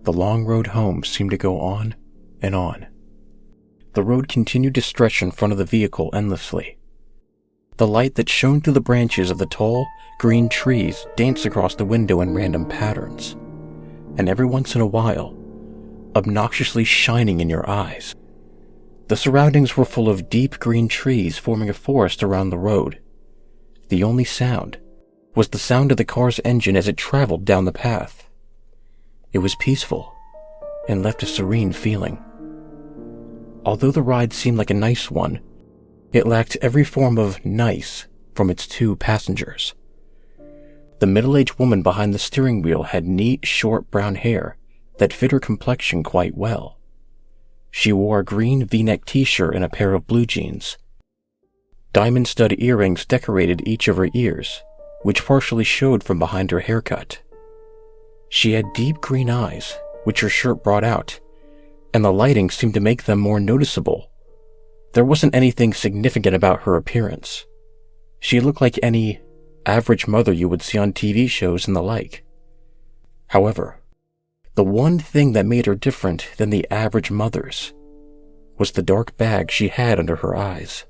The long road home seemed to go on and on. The road continued to stretch in front of the vehicle endlessly. The light that shone through the branches of the tall, green trees danced across the window in random patterns, and every once in a while, obnoxiously shining in your eyes. The surroundings were full of deep green trees forming a forest around the road. The only sound was the sound of the car's engine as it traveled down the path. It was peaceful and left a serene feeling. Although the ride seemed like a nice one, it lacked every form of nice from its two passengers. The middle-aged woman behind the steering wheel had neat, short brown hair that fit her complexion quite well. She wore a green V-neck t-shirt and a pair of blue jeans. Diamond stud earrings decorated each of her ears, which partially showed from behind her haircut. She had deep green eyes, which her shirt brought out, and the lighting seemed to make them more noticeable. There wasn't anything significant about her appearance. She looked like any average mother you would see on TV shows and the like. However, the one thing that made her different than the average mothers was the dark bag she had under her eyes.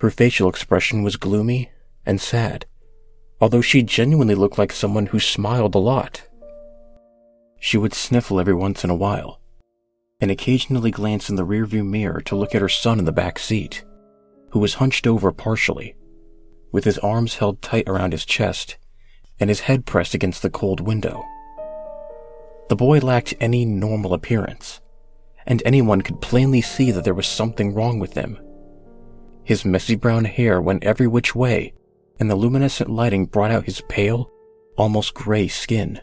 Her facial expression was gloomy and sad, although she genuinely looked like someone who smiled a lot. She would sniffle every once in a while, and occasionally glance in the rearview mirror to look at her son in the back seat, who was hunched over partially, with his arms held tight around his chest and his head pressed against the cold window. The boy lacked any normal appearance, and anyone could plainly see that there was something wrong with him. His messy brown hair went every which way, and the luminescent lighting brought out his pale, almost gray skin.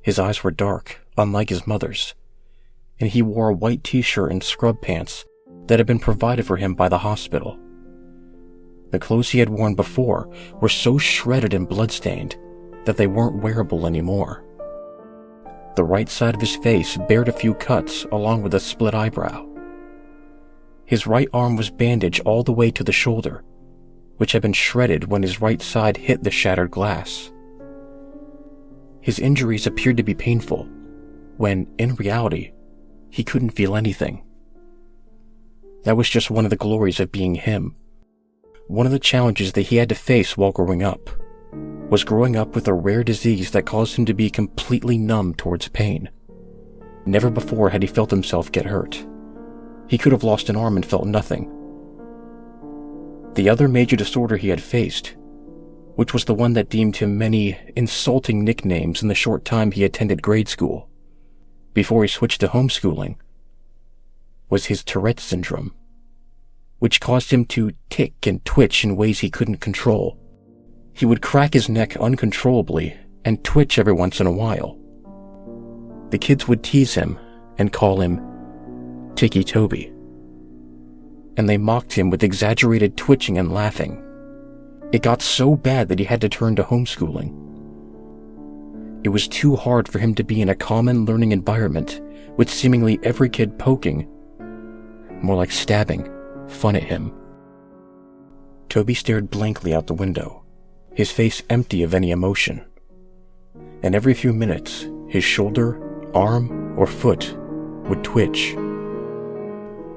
His eyes were dark, unlike his mother's, and he wore a white t-shirt and scrub pants that had been provided for him by the hospital. The clothes he had worn before were so shredded and bloodstained that they weren't wearable anymore. The right side of his face bared a few cuts along with a split eyebrow. His right arm was bandaged all the way to the shoulder, which had been shredded when his right side hit the shattered glass. His injuries appeared to be painful, when, in reality, he couldn't feel anything. That was just one of the glories of being him. One of the challenges that he had to face while growing up was growing up with a rare disease that caused him to be completely numb towards pain. Never before had he felt himself get hurt. He could have lost an arm and felt nothing. The other major disorder he had faced, which was the one that deemed him many insulting nicknames in the short time he attended grade school, before he switched to homeschooling, was his Tourette's syndrome, which caused him to tick and twitch in ways he couldn't control. He would crack his neck uncontrollably and twitch every once in a while. The kids would tease him and call him Ticci-Toby, and they mocked him with exaggerated twitching and laughing. It got so bad that he had to turn to homeschooling. It was too hard for him to be in a common learning environment with seemingly every kid poking, more like stabbing, fun at him. Toby stared blankly out the window, his face empty of any emotion. And every few minutes, his shoulder, arm, or foot would twitch.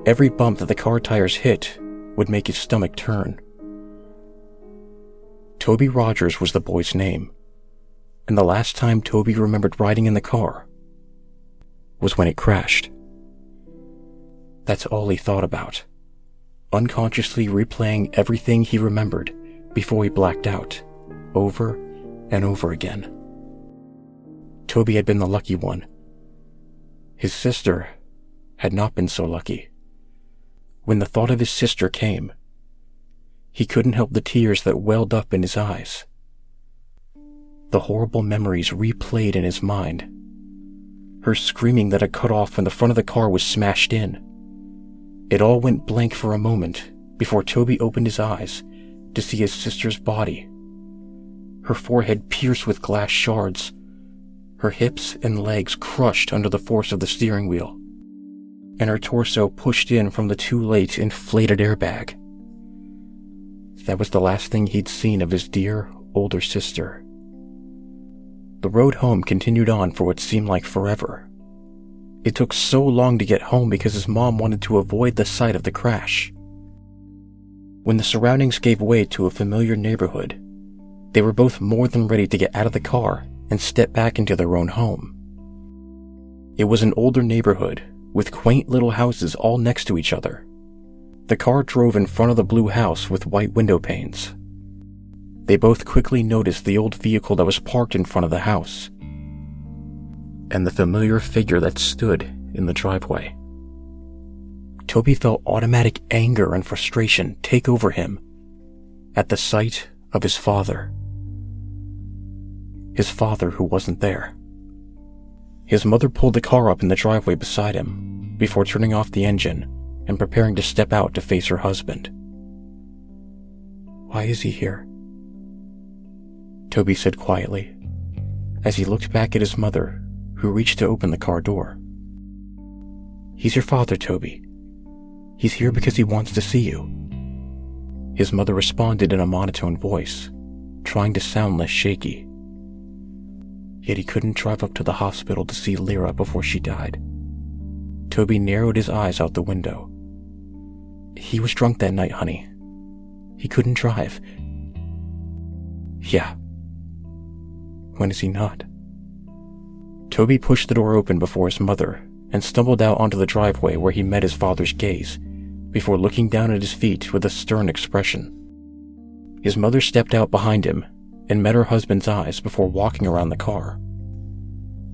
Every bump that the car tires hit would make his stomach turn. Toby Rogers was the boy's name, and the last time Toby remembered riding in the car was when it crashed. That's all he thought about, unconsciously replaying everything he remembered before he blacked out, over and over again. Toby had been the lucky one. His sister had not been so lucky. When the thought of his sister came, he couldn't help the tears that welled up in his eyes. The horrible memories replayed in his mind, her screaming that had cut off when the front of the car was smashed in. It all went blank for a moment before Toby opened his eyes to see his sister's body. Her forehead pierced with glass shards, her hips and legs crushed under the force of the steering wheel, and her torso pushed in from the too-late inflated airbag. That was the last thing he'd seen of his dear, older sister. The road home continued on for what seemed like forever. It took so long to get home because his mom wanted to avoid the sight of the crash. When the surroundings gave way to a familiar neighborhood, they were both more than ready to get out of the car and step back into their own home. It was an older neighborhood with quaint little houses all next to each other. The car drove in front of the blue house with white window panes. They both quickly noticed the old vehicle that was parked in front of the house, and the familiar figure that stood in the driveway. Toby felt automatic anger and frustration take over him at the sight of his father. His father who wasn't there. His mother pulled the car up in the driveway beside him before turning off the engine and preparing to step out to face her husband. "Why is he here?" Toby said quietly, as he looked back at his mother, who reached to open the car door. "He's your father, Toby. He's here because he wants to see you." His mother responded in a monotone voice, trying to sound less shaky. Yet he couldn't drive up to the hospital to see Lyra before she died. Toby narrowed his eyes out the window. "He was drunk that night, honey. He couldn't drive." "Yeah. When is he not?" Toby pushed the door open before his mother and stumbled out onto the driveway where he met his father's gaze, before looking down at his feet with a stern expression. His mother stepped out behind him and met her husband's eyes before walking around the car.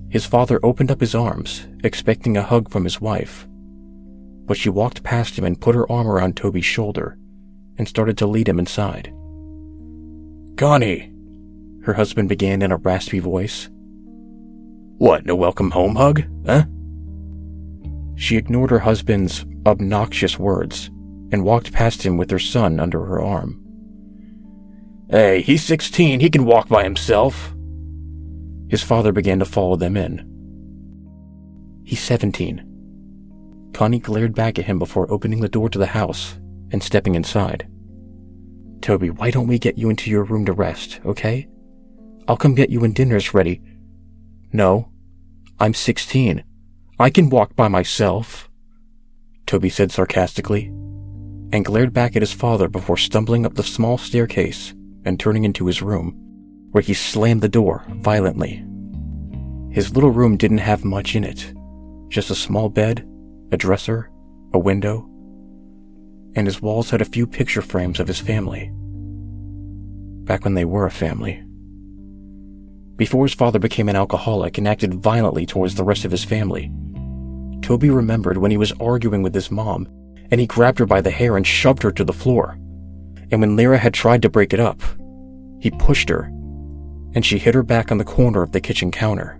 His father opened up his arms, expecting a hug from his wife, but she walked past him and put her arm around Toby's shoulder and started to lead him inside. "Connie," her husband began in a raspy voice. "What, no welcome home hug, huh?" She ignored her husband's obnoxious words and walked past him with her son under her arm. "Hey, he's 16, he can walk by himself." His father began to follow them in. "He's 17. Connie glared back at him before opening the door to the house and stepping inside. "Toby, why don't we get you into your room to rest, okay? I'll come get you when dinner's ready." "No, I'm 16. I can walk by myself," Toby said sarcastically, and glared back at his father before stumbling up the small staircase and turning into his room, where he slammed the door violently. His little room didn't have much in it, just a small bed, a dresser, a window, and his walls had a few picture frames of his family. Back when they were a family. Before his father became an alcoholic and acted violently towards the rest of his family, Toby remembered when he was arguing with his mom and he grabbed her by the hair and shoved her to the floor. And when Lyra had tried to break it up, he pushed her and she hit her back on the corner of the kitchen counter.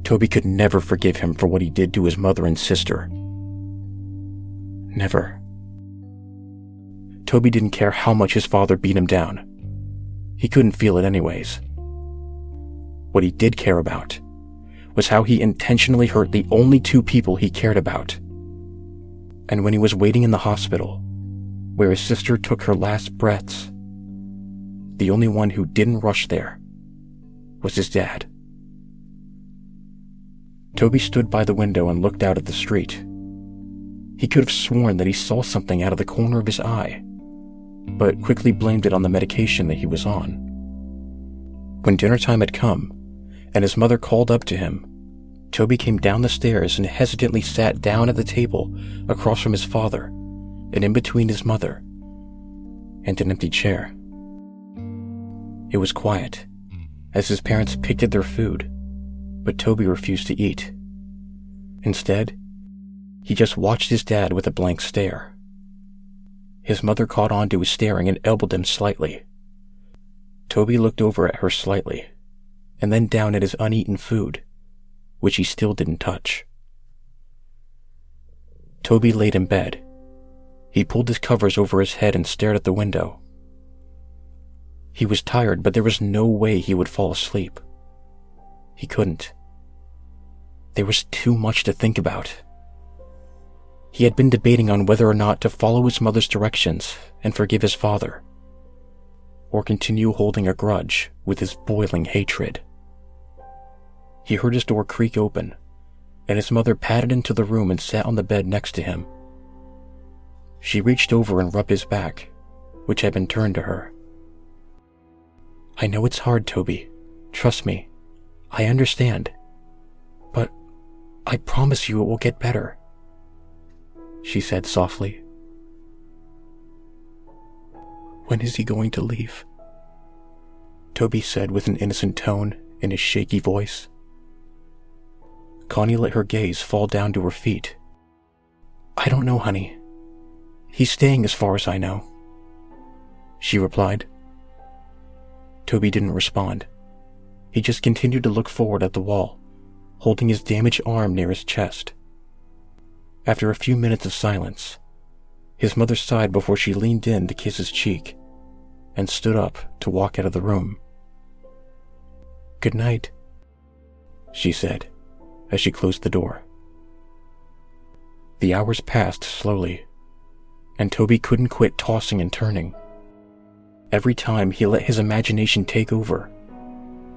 Toby could never forgive him for what he did to his mother and sister. Never. Toby didn't care how much his father beat him down. He couldn't feel it anyways. What he did care about was how he intentionally hurt the only two people he cared about. And when he was waiting in the hospital, where his sister took her last breaths, the only one who didn't rush there was his dad. Toby stood by the window and looked out at the street. He could have sworn that he saw something out of the corner of his eye, but quickly blamed it on the medication that he was on. When dinner time had come, and his mother called up to him, Toby came down the stairs and hesitantly sat down at the table across from his father and in between his mother and an empty chair. It was quiet, as his parents picked at their food, but Toby refused to eat. Instead, he just watched his dad with a blank stare. His mother caught on to his staring and elbowed him slightly. Toby looked over at her slightly, and then down at his uneaten food, which he still didn't touch. Toby laid in bed. He pulled his covers over his head and stared at the window. He was tired, but there was no way he would fall asleep. He couldn't. There was too much to think about. He had been debating on whether or not to follow his mother's directions and forgive his father, or continue holding a grudge with his boiling hatred. He heard his door creak open, and his mother padded into the room and sat on the bed next to him. She reached over and rubbed his back, which had been turned to her. "I know it's hard, Toby. Trust me. I understand. But I promise you it will get better," she said softly. "When is he going to leave?" Toby said with an innocent tone in his shaky voice. Connie let her gaze fall down to her feet. "I don't know, honey. He's staying as far as I know," she replied. Toby didn't respond. He just continued to look forward at the wall, holding his damaged arm near his chest. After a few minutes of silence, his mother sighed before she leaned in to kiss his cheek and stood up to walk out of the room. "Good night," she said as she closed the door. The hours passed slowly, and Toby couldn't quit tossing and turning. Every time he let his imagination take over,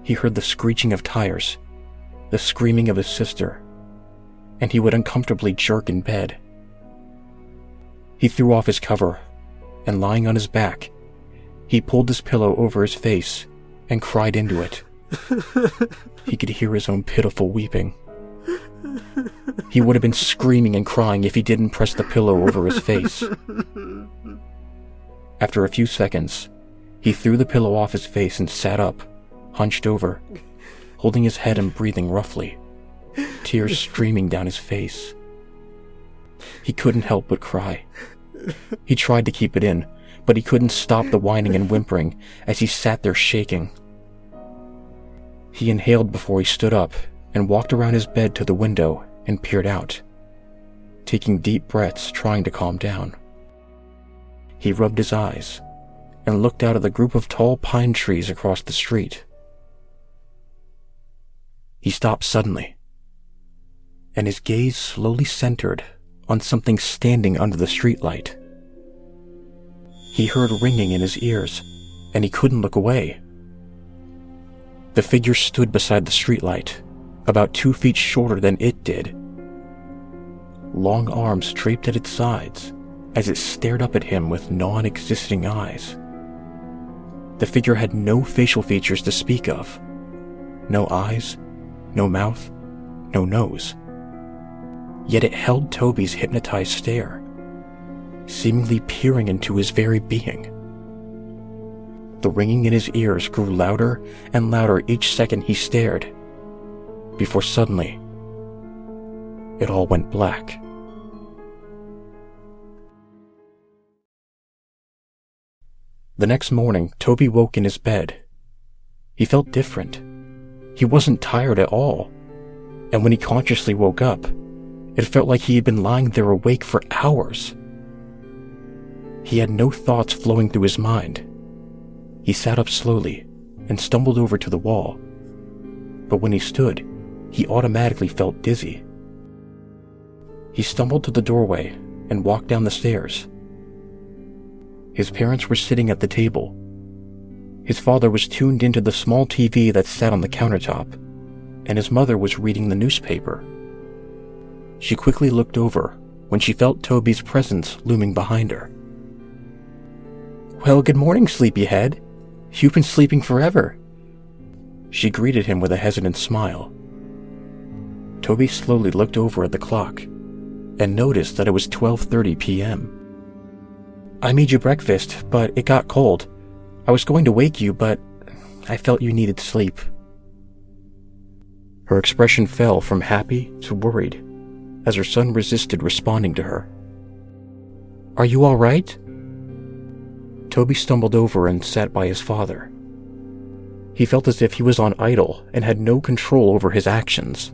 he heard the screeching of tires, the screaming of his sister, and he would uncomfortably jerk in bed. He threw off his cover, and lying on his back, he pulled his pillow over his face and cried into it. He could hear his own pitiful weeping. He would have been screaming and crying if he didn't press the pillow over his face. After a few seconds, he threw the pillow off his face and sat up, hunched over, holding his head and breathing roughly, tears streaming down his face. He couldn't help but cry. He tried to keep it in, but he couldn't stop the whining and whimpering as he sat there shaking. He inhaled before he stood up and walked around his bed to the window and peered out, taking deep breaths, trying to calm down. He rubbed his eyes and looked out at the group of tall pine trees across the street. He stopped suddenly, and his gaze slowly centered on something standing under the streetlight. He heard ringing in his ears, and he couldn't look away. The figure stood beside the streetlight, about 2 feet shorter than it did. Long arms draped at its sides as it stared up at him with non-existing eyes. The figure had no facial features to speak of. No eyes, no mouth, no nose. Yet it held Toby's hypnotized stare, seemingly peering into his very being. The ringing in his ears grew louder and louder each second he stared, before suddenly, it all went black. The next morning, Toby woke in his bed. He felt different. He wasn't tired at all, and when he consciously woke up, it felt like he had been lying there awake for hours. He had no thoughts flowing through his mind. He sat up slowly and stumbled over to the wall, but when he stood, he automatically felt dizzy. He stumbled to the doorway and walked down the stairs. His parents were sitting at the table. His father was tuned into the small TV that sat on the countertop, and his mother was reading the newspaper. She quickly looked over when she felt Toby's presence looming behind her. "Well, good morning, sleepyhead. You've been sleeping forever." She greeted him with a hesitant smile. Toby slowly looked over at the clock and noticed that it was 12:30 p.m. "I made you breakfast, but it got cold. I was going to wake you, but I felt you needed sleep." Her expression fell from happy to worried as her son resisted responding to her. "Are you all right?" Toby stumbled over and sat by his father. He felt as if he was on idle and had no control over his actions.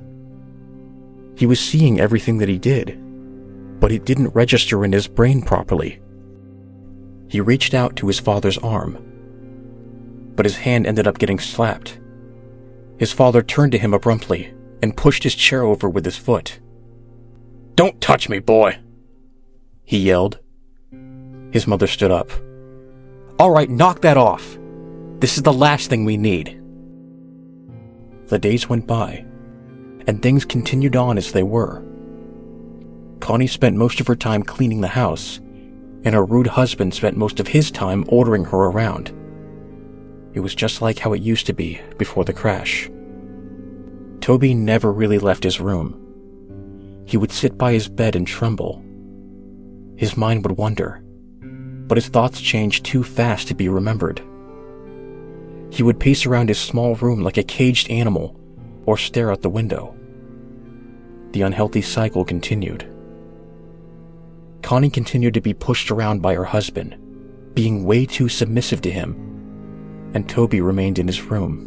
He was seeing everything that he did, but it didn't register in his brain properly. He reached out to his father's arm, but his hand ended up getting slapped. His father turned to him abruptly and pushed his chair over with his foot. "Don't touch me, boy!" he yelled. His mother stood up. "All right, knock that off. This is the last thing we need." The days went by, and things continued on as they were. Connie spent most of her time cleaning the house, and her rude husband spent most of his time ordering her around. It was just like how it used to be before the crash. Toby never really left his room. He would sit by his bed and tremble. His mind would wander, but his thoughts changed too fast to be remembered. He would pace around his small room like a caged animal or stare out the window. The unhealthy cycle continued. Connie continued to be pushed around by her husband, being way too submissive to him, and Toby remained in his room.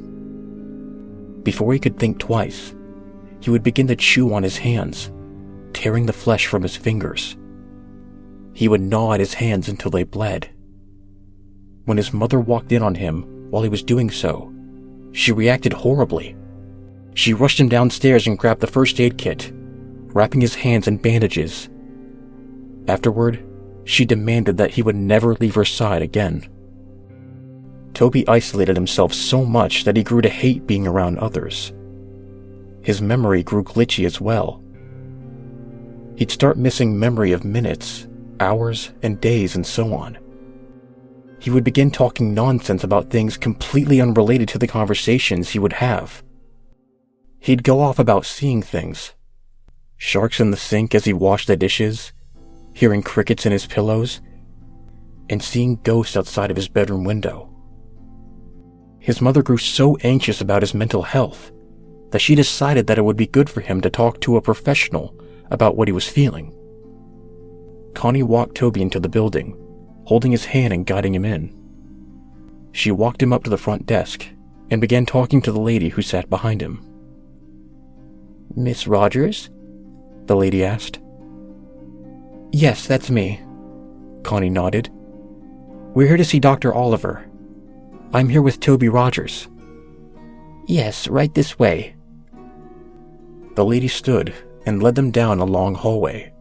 Before he could think twice, he would begin to chew on his hands, tearing the flesh from his fingers. He would gnaw at his hands until they bled. When his mother walked in on him while he was doing so, she reacted horribly. She rushed him downstairs and grabbed the first aid kit, wrapping his hands in bandages. Afterward, she demanded that he would never leave her side again. Toby isolated himself so much that he grew to hate being around others. His memory grew glitchy as well. He'd start missing memory of minutes, hours, and days, and so on. He would begin talking nonsense about things completely unrelated to the conversations he would have. He'd go off about seeing things. Sharks in the sink as he washed the dishes, hearing crickets in his pillows, and seeing ghosts outside of his bedroom window. His mother grew so anxious about his mental health that she decided that it would be good for him to talk to a professional about what he was feeling. Connie walked Toby into the building, holding his hand and guiding him in. She walked him up to the front desk and began talking to the lady who sat behind him. "Miss Rogers?" the lady asked. "Yes, that's me," Connie nodded. "We're here to see Dr. Oliver. I'm here with Toby Rogers." "Yes, right this way." The lady stood and led them down a long hallway.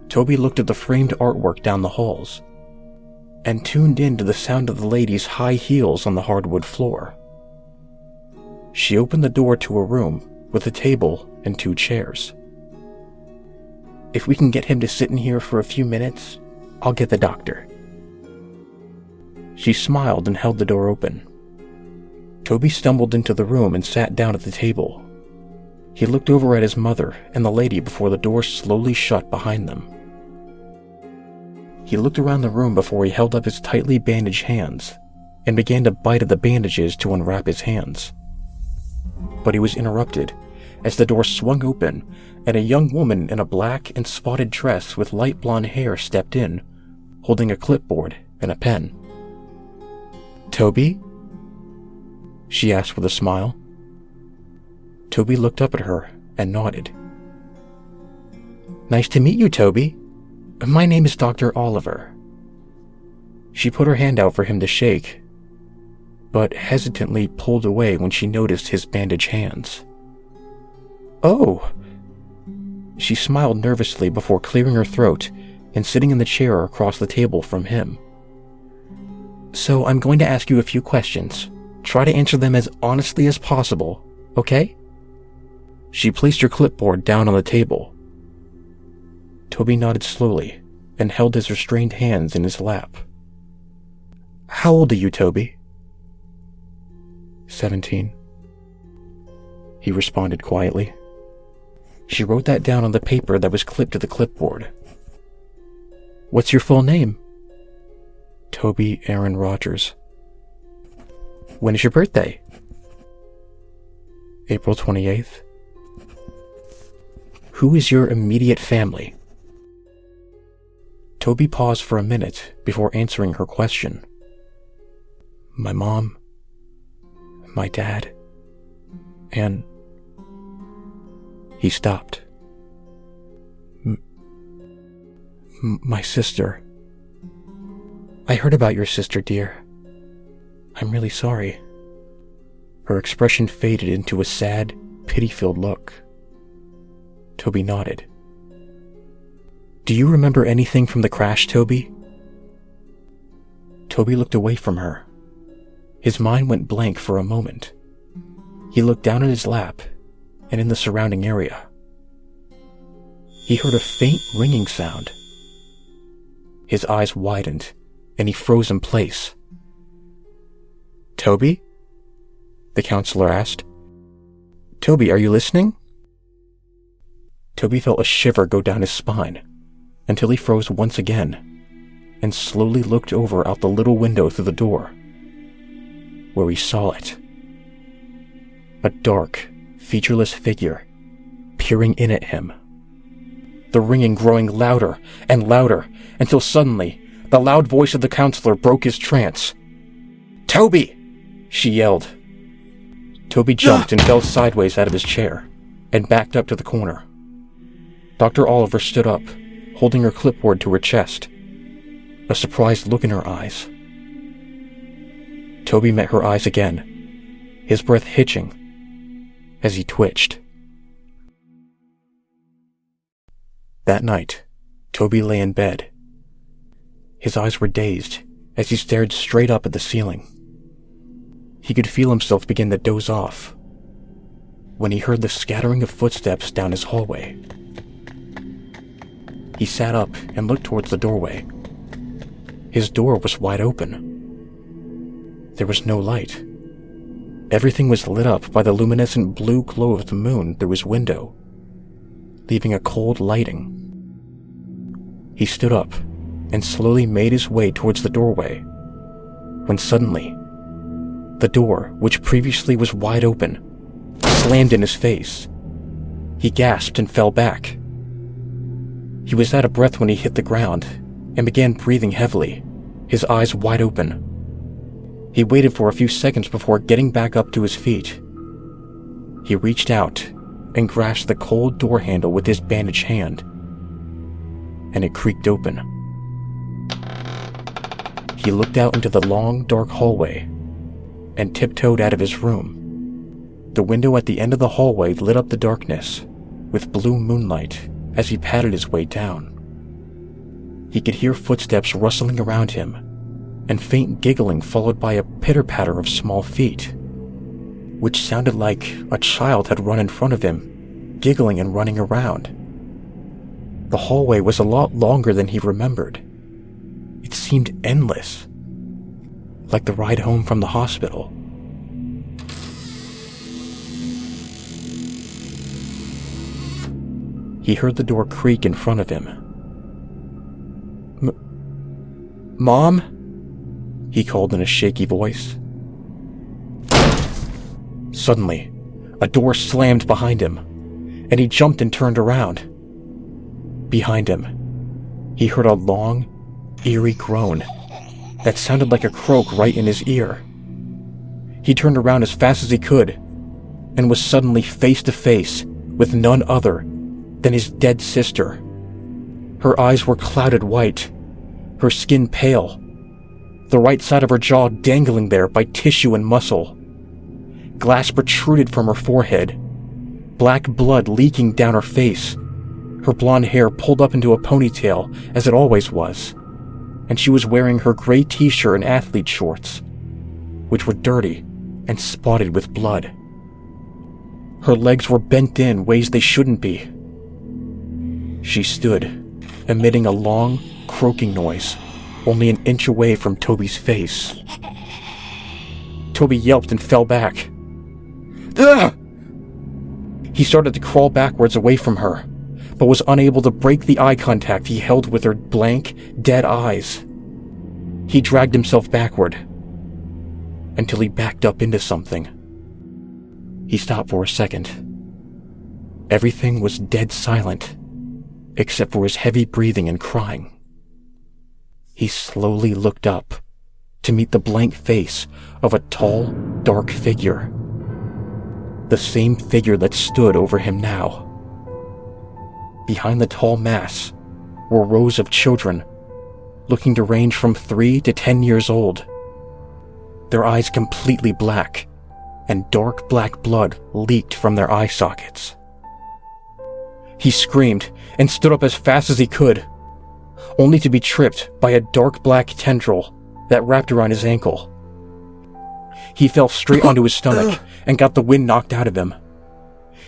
Toby looked at the framed artwork down the halls and tuned in to the sound of the lady's high heels on the hardwood floor. She opened the door to a room with a table and 2 chairs. "If we can get him to sit in here for a few minutes, I'll get the doctor." She smiled and held the door open. Toby stumbled into the room and sat down at the table. He looked over at his mother and the lady before the door slowly shut behind them. He looked around the room before he held up his tightly bandaged hands and began to bite at the bandages to unwrap his hands. But he was interrupted as the door swung open and a young woman in a black and spotted dress with light blonde hair stepped in, holding a clipboard and a pen. "Toby?" she asked with a smile. Toby looked up at her and nodded. "Nice to meet you, Toby. My name is Dr. Oliver." She put her hand out for him to shake, but hesitantly pulled away when she noticed his bandaged hands. "Oh!" She smiled nervously before clearing her throat and sitting in the chair across the table from him. "So I'm going to ask you a few questions. Try to answer them as honestly as possible, okay?" She placed her clipboard down on the table. Toby nodded slowly and held his restrained hands in his lap. "How old are you, Toby?" 17. He responded quietly. She wrote that down on the paper that was clipped to the clipboard. "What's your full name?" "Toby Aaron Rogers." "When is your birthday?" "April 28th. "Who is your immediate family?" Toby paused for a minute before answering her question. "My mom, my dad, and..." He stopped. My sister. I heard about your sister, dear. I'm really sorry. Her expression faded into a sad, pity-filled look. Toby nodded. Do you remember anything from the crash, Toby? Toby looked away from her. His mind went blank for a moment. He looked down at his lap and in the surrounding area. He heard a faint ringing sound. His eyes widened and he froze in place. Toby? The counselor asked. Toby, are you listening? Toby felt a shiver go down his spine until he froze once again and slowly looked over out the little window through the door, where he saw it. A dark, featureless figure peering in at him. The ringing growing louder and louder until suddenly the loud voice of the counselor broke his trance. Toby! She yelled. Toby jumped and fell sideways out of his chair and backed up to the corner. Dr. Oliver stood up, holding her clipboard to her chest, a surprised look in her eyes. Toby met her eyes again, his breath hitching as he twitched. That night, Toby lay in bed. His eyes were dazed as he stared straight up at the ceiling. He could feel himself begin to doze off when he heard the scattering of footsteps down his hallway. He sat up and looked towards the doorway. His door was wide open. There was no light. Everything was lit up by the luminescent blue glow of the moon through his window, leaving a cold lighting. He stood up and slowly made his way towards the doorway, when suddenly, the door, which previously was wide open, slammed in his face. He gasped and fell back. He was out of breath when he hit the ground and began breathing heavily, his eyes wide open. He waited for a few seconds before getting back up to his feet. He reached out and grasped the cold door handle with his bandaged hand, and it creaked open. He looked out into the long, dark hallway and tiptoed out of his room. The window at the end of the hallway lit up the darkness with blue moonlight as he padded his way down. He could hear footsteps rustling around him and faint giggling followed by a pitter-patter of small feet, which sounded like a child had run in front of him, giggling and running around. The hallway was a lot longer than he remembered. It seemed endless, like the ride home from the hospital. He heard the door creak in front of him. Mom? He called in a shaky voice. Suddenly, a door slammed behind him, and he jumped and turned around. Behind him, he heard a long, eerie groan that sounded like a croak right in his ear. He turned around as fast as he could, and was suddenly face to face with none other than his dead sister. Her eyes were clouded white, her skin pale, the right side of her jaw dangling there by tissue and muscle. Glass protruded from her forehead, black blood leaking down her face, her blonde hair pulled up into a ponytail as it always was, and she was wearing her gray t-shirt and athlete shorts, which were dirty and spotted with blood. Her legs were bent in ways they shouldn't be. She stood, emitting a long, croaking noise, only an inch away from Toby's face. Toby yelped and fell back. Ugh! He started to crawl backwards away from her, but was unable to break the eye contact he held with her blank, dead eyes. He dragged himself backward, until he backed up into something. He stopped for a second. Everything was dead silent, except for his heavy breathing and crying. He slowly looked up to meet the blank face of a tall, dark figure. The same figure that stood over him now. behind the tall mass, were rows of children, looking to range from 3 to 10 years old. Their eyes completely black, and dark black blood leaked from their eye sockets. He screamed and stood up as fast as he could, only to be tripped by a dark black tendril that wrapped around his ankle. He fell straight onto his stomach and got the wind knocked out of him.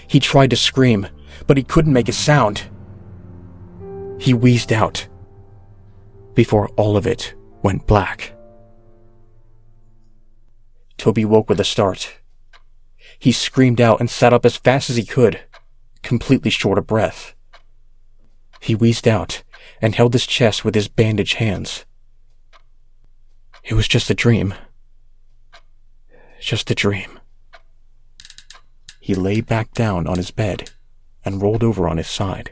He tried to scream, but he couldn't make a sound. He wheezed out before all of it went black. Toby woke with a start. He screamed out and sat up as fast as he could, completely short of breath. He wheezed out and held his chest with his bandaged hands. It was just a dream. Just a dream. He lay back down on his bed and rolled over on his side.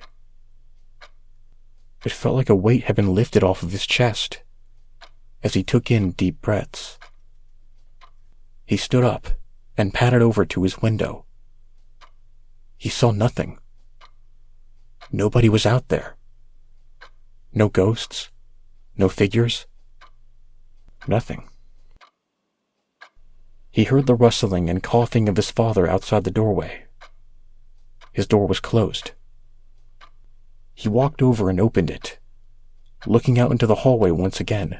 It felt like a weight had been lifted off of his chest as he took in deep breaths. He stood up and padded over to his window. He saw nothing. Nobody was out there. No ghosts, no figures, nothing. He heard the rustling and coughing of his father outside the doorway. His door was closed. He walked over and opened it, looking out into the hallway once again.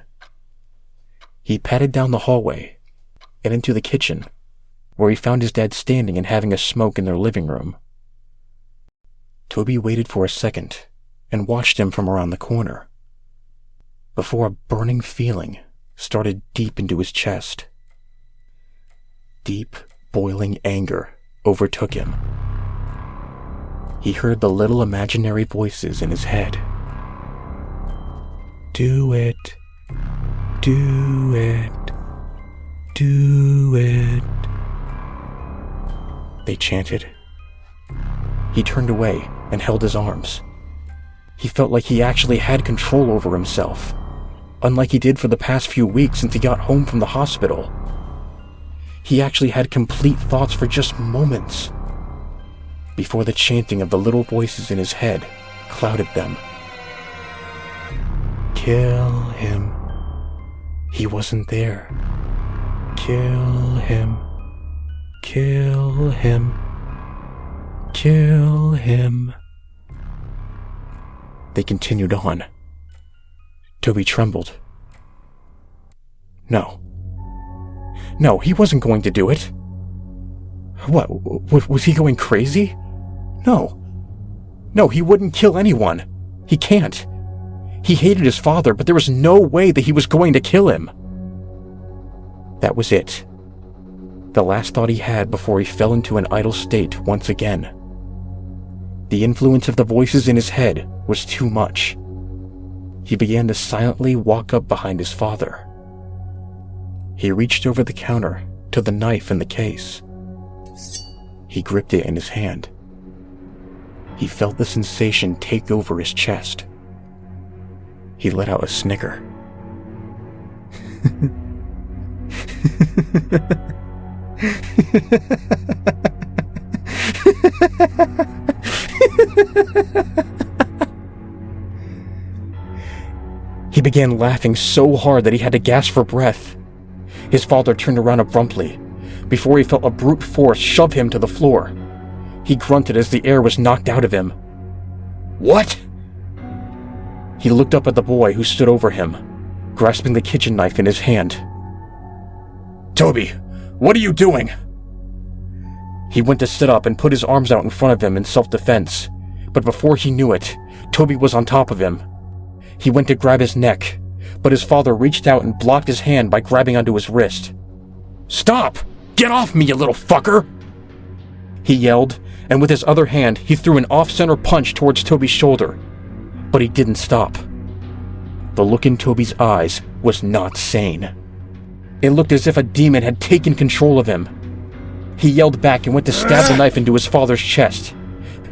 He padded down the hallway and into the kitchen, where he found his dad standing and having a smoke in their living room. Toby waited for a second and watched him from around the corner, before a burning feeling started deep into his chest. Deep, boiling anger overtook him. He heard the little imaginary voices in his head. Do it. Do it. Do it. They chanted. He turned away and held his arms. He felt like he actually had control over himself, unlike he did for the past few weeks since he got home from the hospital. He actually had complete thoughts for just moments, before the chanting of the little voices in his head clouded them. Kill him. He wasn't there. Kill him. Kill him. Kill him. They continued on. Toby trembled. No, he wasn't going to do it. What, was he going crazy? No, he wouldn't kill anyone. He can't. He hated his father, but there was no way that he was going to kill him. That was it. The last thought he had before he fell into an idle state once again. The influence of the voices in his head was too much. He began to silently walk up behind his father. He reached over the counter to the knife in the case. He gripped it in his hand. He felt the sensation take over his chest. He let out a snicker. He began laughing so hard that he had to gasp for breath. His father turned around abruptly, before he felt a brute force shove him to the floor. He grunted as the air was knocked out of him. What? He looked up at the boy who stood over him, grasping the kitchen knife in his hand. Toby, what are you doing? He went to sit up and put his arms out in front of him in self-defense, but before he knew it, Toby was on top of him. He went to grab his neck, but his father reached out and blocked his hand by grabbing onto his wrist. Stop! Get off me, you little fucker! He yelled, and with his other hand, he threw an off-center punch towards Toby's shoulder. But he didn't stop. The look in Toby's eyes was not sane. It looked as if a demon had taken control of him. He yelled back and went to stab the knife into his father's chest,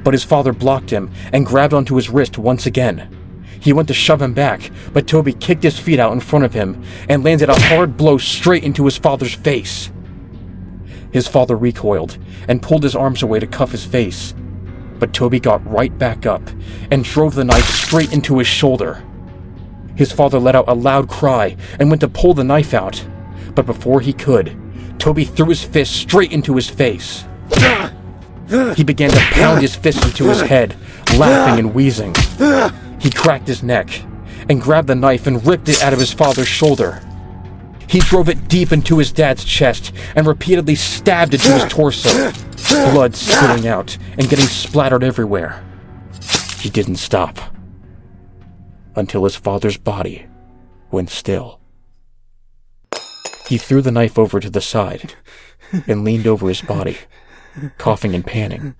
but his father blocked him and grabbed onto his wrist once again. He went to shove him back, but Toby kicked his feet out in front of him and landed a hard blow straight into his father's face. His father recoiled and pulled his arms away to cuff his face, but Toby got right back up and drove the knife straight into his shoulder. His father let out a loud cry and went to pull the knife out, but before he could, Toby threw his fist straight into his face. He began to pound his fist into his head, laughing and wheezing. He cracked his neck and grabbed the knife and ripped it out of his father's shoulder. He drove it deep into his dad's chest and repeatedly stabbed into his torso, blood spilling out and getting splattered everywhere. He didn't stop until his father's body went still. He threw the knife over to the side and leaned over his body, coughing and panting.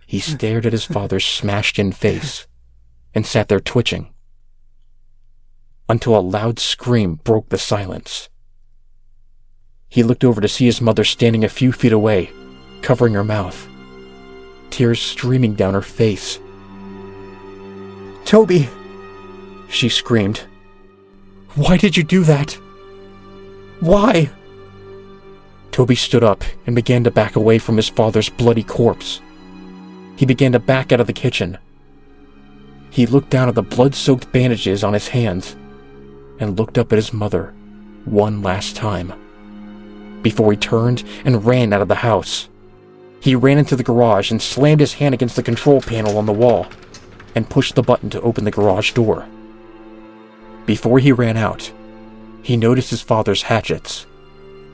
He stared at his father's smashed-in face and sat there twitching until a loud scream broke the silence. He looked over to see his mother standing a few feet away, covering her mouth, tears streaming down her face. "Toby!" she screamed. "Why did you do that? Why?" Toby stood up and began to back away from his father's bloody corpse. He began to back out of the kitchen. He looked down at the blood-soaked bandages on his hands and looked up at his mother one last time before he turned and ran out of the house. He ran into the garage and slammed his hand against the control panel on the wall and pushed the button to open the garage door. Before he ran out, he noticed his father's hatchets,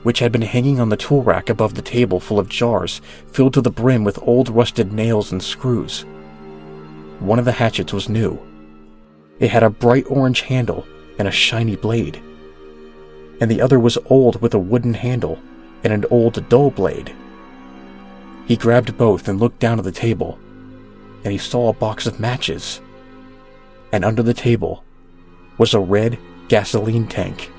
which had been hanging on the tool rack above the table full of jars filled to the brim with old rusted nails and screws. One of the hatchets was new. It had a bright orange handle and a shiny blade, and the other was old with a wooden handle and an old dull blade. He grabbed both and looked down at the table, and he saw a box of matches, and under the table was a red gasoline tank.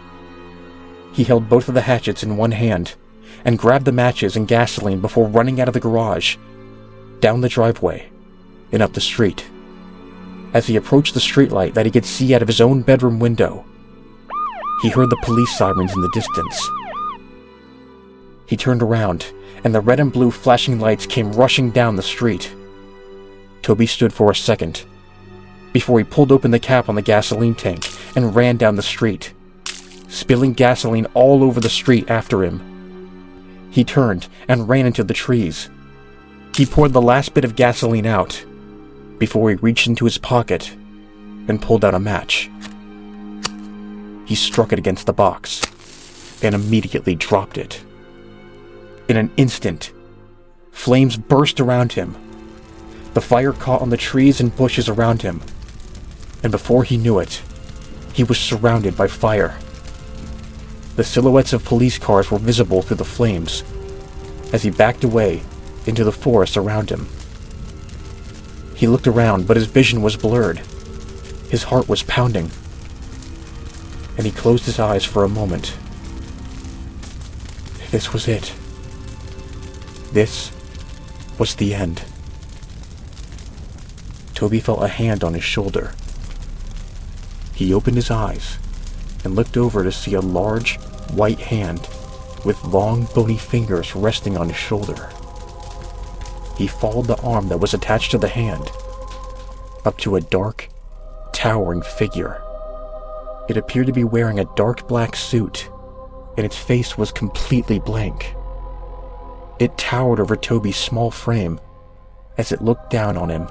He held both of the hatchets in one hand and grabbed the matches and gasoline before running out of the garage, down the driveway, and up the street. As he approached the streetlight that he could see out of his own bedroom window, he heard the police sirens in the distance. He turned around, and the red and blue flashing lights came rushing down the street. Toby stood for a second, before he pulled open the cap on the gasoline tank and ran down the street, spilling gasoline all over the street after him. He turned and ran into the trees. He poured the last bit of gasoline out before he reached into his pocket and pulled out a match. He struck it against the box and immediately dropped it. In an instant, flames burst around him. The fire caught on the trees and bushes around him, and before he knew it, he was surrounded by fire. The silhouettes of police cars were visible through the flames as he backed away into the forest around him. He looked around, but his vision was blurred. His heart was pounding, and he closed his eyes for a moment. This was it. This was the end. Toby felt a hand on his shoulder. He opened his eyes and looked over to see a large, white hand with long, bony fingers resting on his shoulder. He followed the arm that was attached to the hand up to a dark, towering figure. It appeared to be wearing a dark black suit, and its face was completely blank. It towered over Toby's small frame as it looked down on him.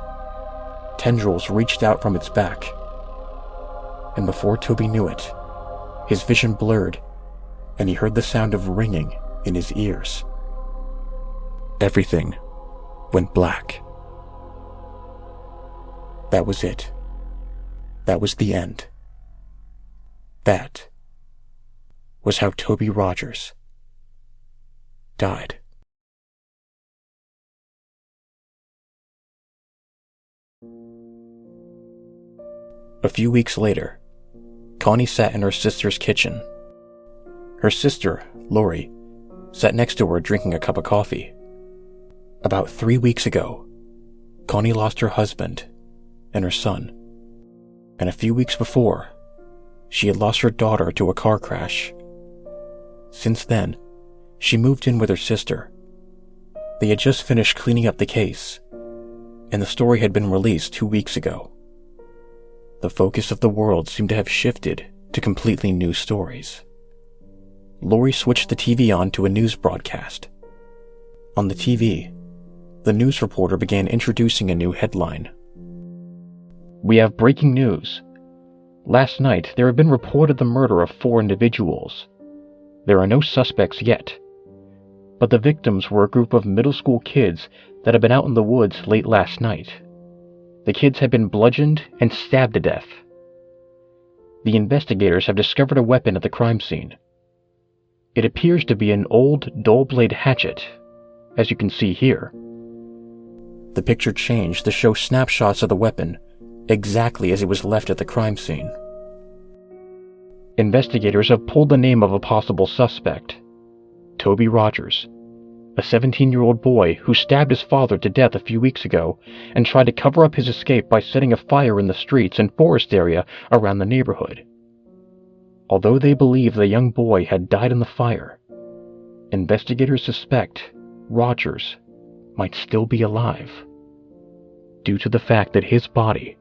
Tendrils reached out from its back, and before Toby knew it, his vision blurred, and he heard the sound of ringing in his ears. Everything went black. That was it. That was the end. That was how Toby Rogers died. A few weeks later, Connie sat in her sister's kitchen. Her sister, Lori, sat next to her drinking a cup of coffee. About 3 weeks ago, Connie lost her husband and her son, and a few weeks before, she had lost her daughter to a car crash. Since then, she moved in with her sister, They had just finished cleaning up the case, and the story had been released 2 weeks ago. The focus of the world seemed to have shifted to completely new stories. Lori switched the TV on to a news broadcast. On the TV, the news reporter began introducing a new headline. "We have breaking news. Last night, there had been reported the murder of 4 individuals. There are no suspects yet, but the victims were a group of middle school kids that had been out in the woods late last night. The kids had been bludgeoned and stabbed to death. The investigators have discovered a weapon at the crime scene. It appears to be an old dull-blade hatchet, as you can see here." The picture changed to show snapshots of the weapon, exactly as it was left at the crime scene. "Investigators have pulled the name of a possible suspect, Toby Rogers, a 17-year-old boy who stabbed his father to death a few weeks ago and tried to cover up his escape by setting a fire in the streets and forest area around the neighborhood. Although they believe the young boy had died in the fire, investigators suspect Rogers might still be alive, due to the fact that his body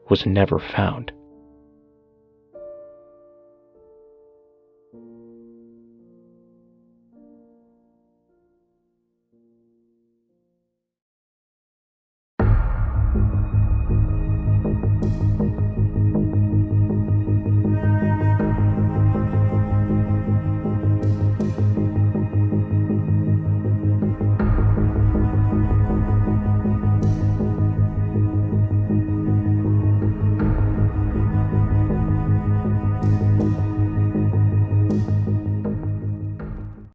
was never found."